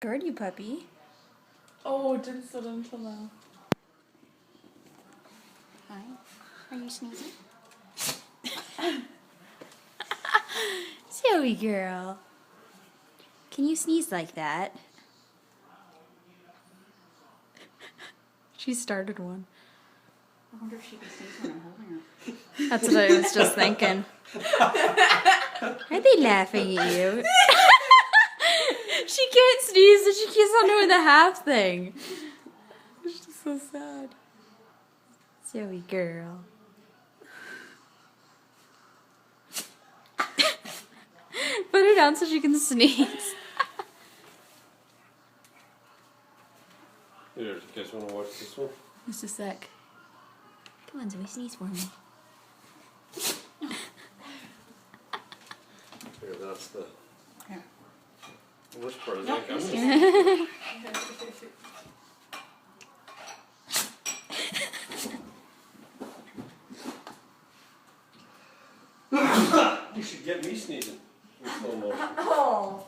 Gird, you puppy. Oh, didn't sit until now. Hi. Are you sneezing? Zoe girl. Can you sneeze like that? She started one. I wonder if she can sneeze when I'm holding her. That's what I was just thinking. Are they laughing at you? She can't sneeze and she keeps on doing the half thing. It's just so sad. Zoe girl. Put her down so she can sneeze. Here, you guys want to watch this one? Just a sec. Come on, Zoe, sneeze for me. Here, that's the Here. worst part. Nope, I'm you just, you should get me sneezing in slow motion. Oh.